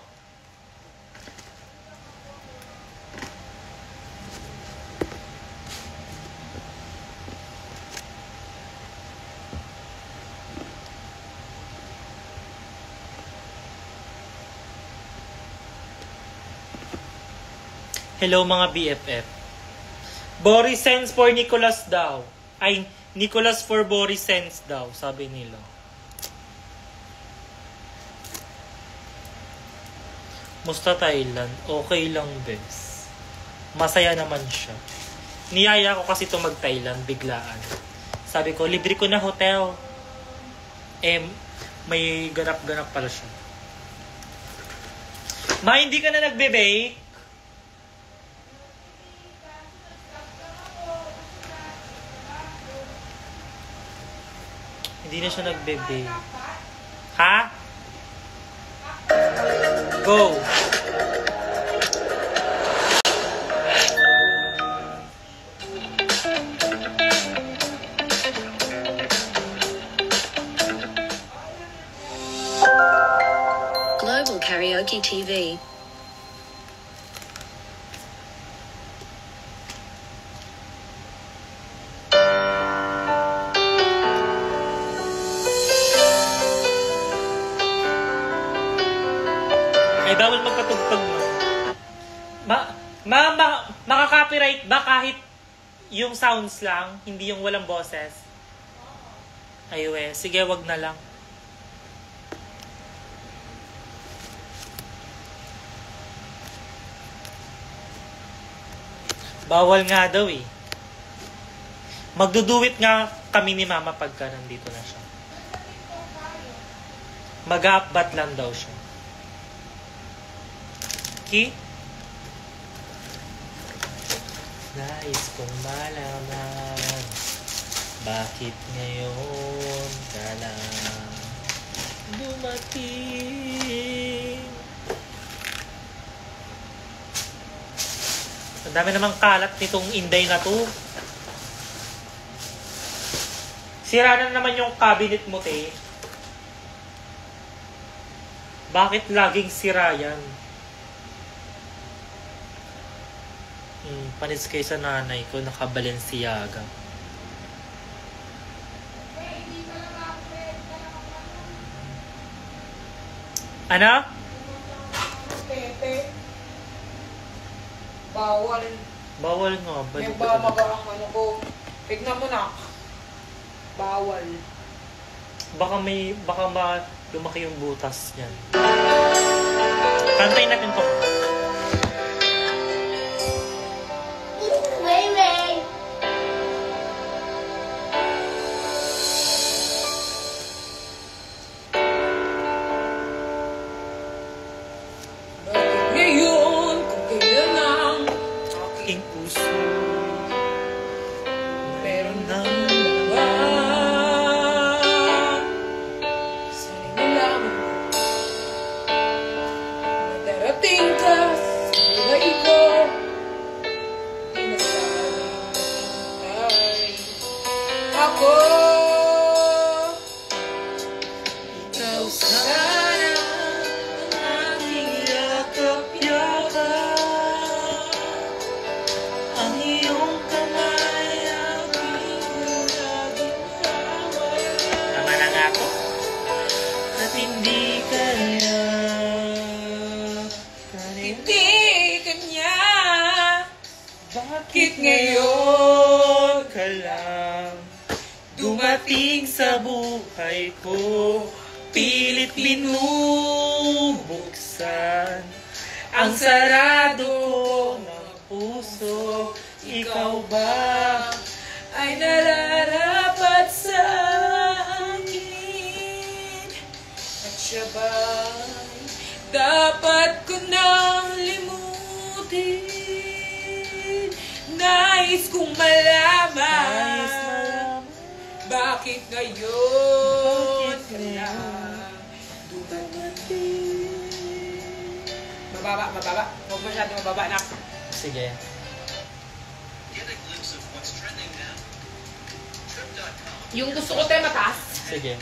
Hello mga BFF. Boris sends for Nicholas daw. Ay, Nicholas for Boris sends daw, sabi nila. Musta Thailand? Okay lang, bes. Masaya naman siya. Niyaya ko kasi ito mag-Thailand, biglaan. Sabi ko, libre ko na hotel. May ganap-ganap pala siya. Ma, hindi ka na nagbe-bake? Hindi na siya nagbe-bake. Ha? Go! Global Karaoke TV. Ay, bawal magpatugtog mo. Makaka-copyright ba kahit yung sounds lang, hindi yung walang boses? Ay, sige, wag na lang. Bawal nga daw eh. Magduduwit nga kami ni Mama pagka nandito na siya. Mag-upbat lang daw siya. Okay? Nais kong malaman bakit ngayon ka lang dumating. Ang dami namang kalat nitong Inday na to. Sira na naman yung cabinet mo, te. Bakit laging sira yan? Panis kayo sa nanay ko, naka-Balenciaga. Ano? Pepe. Bawal. Bawal nga. May bamaga ang ano ko. Tignan mo na. Bawal. Baka lumaki yung butas niyan. Kantayin natin to. Ngayon, kung kailan ang Aking puso meron na ng ba? Sana'y malaman mo na darating ka sa buhay ko. Di na sa'yo naghintay ako. Ikaw sana ang aking yakap-yakap. ang iyong kamay, aking laging hawak. Tama na nga ako. At hindi kaya Hindi kanya. bakit ngayon ka lang dumating sa buhay ko, pilit binubuksan ang sarado ng puso. Ikaw ba Ay nararapat sa akin at siya sabay. Dapat ko nang limutin. Nais kong malaman. Bakit ngayon ka lang dumating? Mababa. Huwag masyado mababa, nak. Sige. Yung gusto ko tayo mataas. Sige.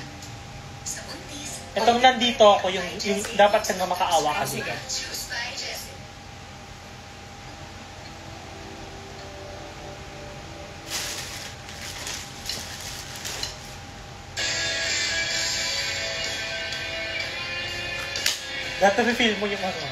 Itong nandito ako, yung dapat kang makaawa ka dito. Dapat feel mo yung ano.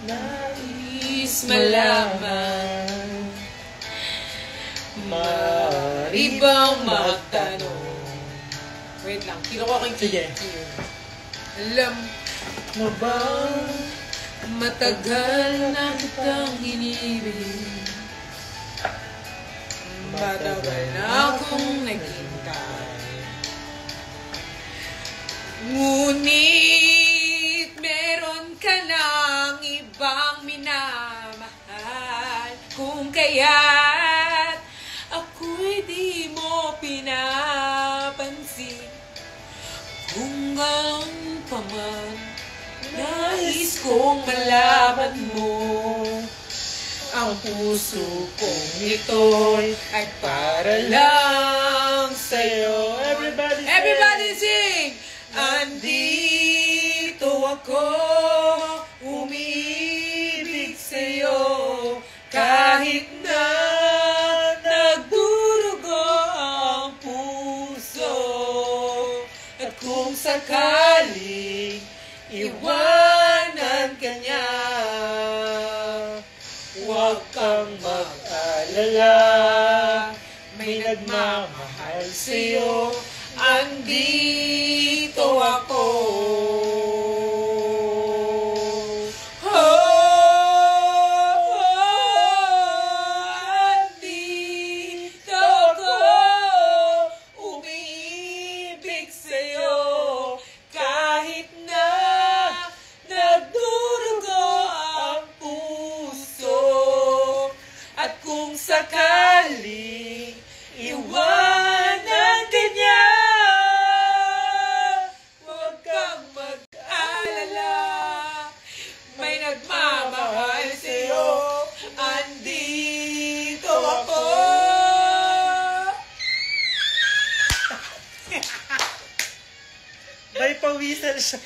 Nais malaman. Maaari bang magtanong? Wait lang, kinuha ko yung Sige. Alam mo bang matagal na kitang inibig? Matagal na akong naghintay. Ngunit meron ka ng ibang minamahal. Kung kaya't ako'y di mo pinapansin. Kung gayon pa man, nais kong malaman mo. Ang puso kong ito'y ay para lang sa'yo. Everybody sing! Andito ako, umibig sa'yo, kahit na nagdurugo ang puso. At kung sakaling iwanan ka niya, huwag kang mag-alala, may nagmamahal sa'yo. Andito ako. Andito ako. Umiibig sa'yo. Kahit na nagdurugo ang puso. At kung sakaling iwanan ka niya, nagmamahal sa'yo, andito ako. May pawisal siya.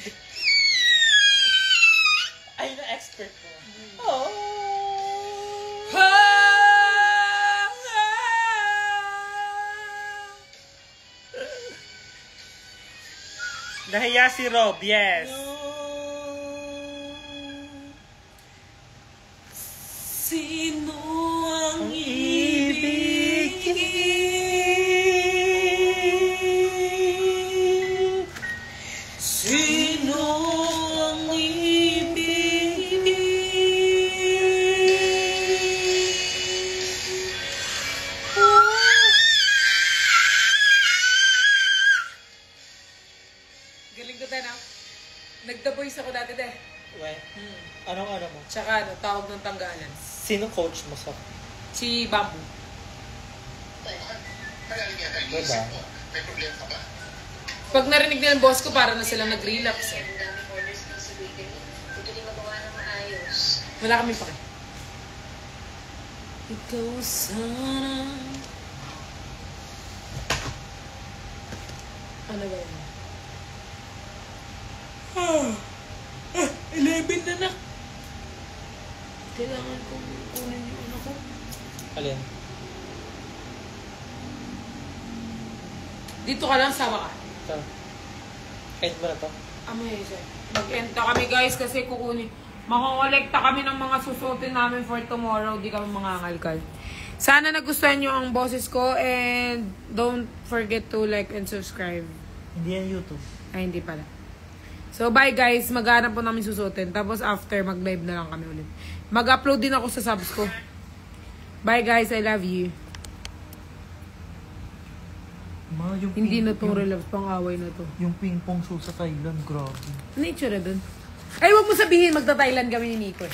Ay, na-expert mo. Oh. Nahiya si Rob, yes. Sino ang ibig? Sino ang ibig? Galing ko tayo na. Nag-The Voice ako dati de. Wait. Anong ano mo? Tsaka ano, tawag ng tanggalan. Sino coach mo sa? Si Bamboo. Diba? Pag narinig nila ang boss ko, para na silang nag-relapse. Ang daming orders ng sabihin. Hindi din magawa ng maayos. Wala kami pa. Ikaw sana. Ano ba yun? 11 na. Kailangan kong kunin yung ano ko. Alin? Dito ka lang, sama ka. Ito. End mo na to? Amoy, sir. Mag-end na kami guys kasi kukunin. Makongolekta kami ng mga susutin namin for tomorrow. Di kami mangangalkal. Sana nagustuhan nyo ang boses ko and don't forget to like and subscribe. Hindi yan YouTube. Ay, hindi pala. So, bye guys. Maghanap po namin susutin. Tapos after, mag-live na lang kami ulit. Mag-upload din ako sa subs ko. Bye guys. I love you. Ma, yung Hindi ping- na tong relapse. Pang-away na to. Yung ping-pong show sa Thailand, grabe. Ano yung itsura dun? Ay, wag mo sabihin. Magta-Thailand kami ni Nico.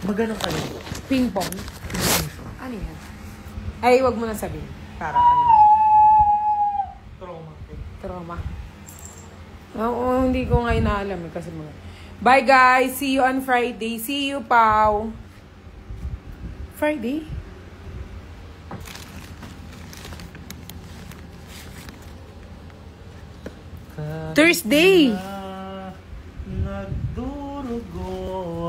Magano kayo? Ping-pong. Ano yan? Ay, wag mo na sabihin. Para ano. Trauma. Oo, hindi ko ngayon naalam eh. Kasi mga... Bye guys! See you on Friday. See you, Pao! Friday? Thursday! Nagdurugo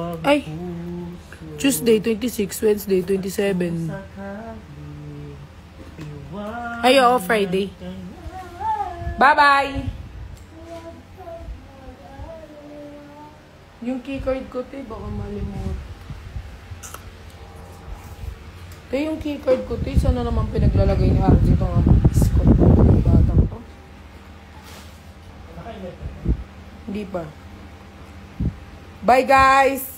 ang Ay! puso. Tuesday, 26. Wednesday, 27. Sakaling iwan Ay, oo, Friday. Bye-bye! Yung keycard ko, te, baka malimut. Te, yung keycard ko, te, sana naman pinaglalagay ni RJ itong iskot ng batang to. Hindi pa. Bye, guys!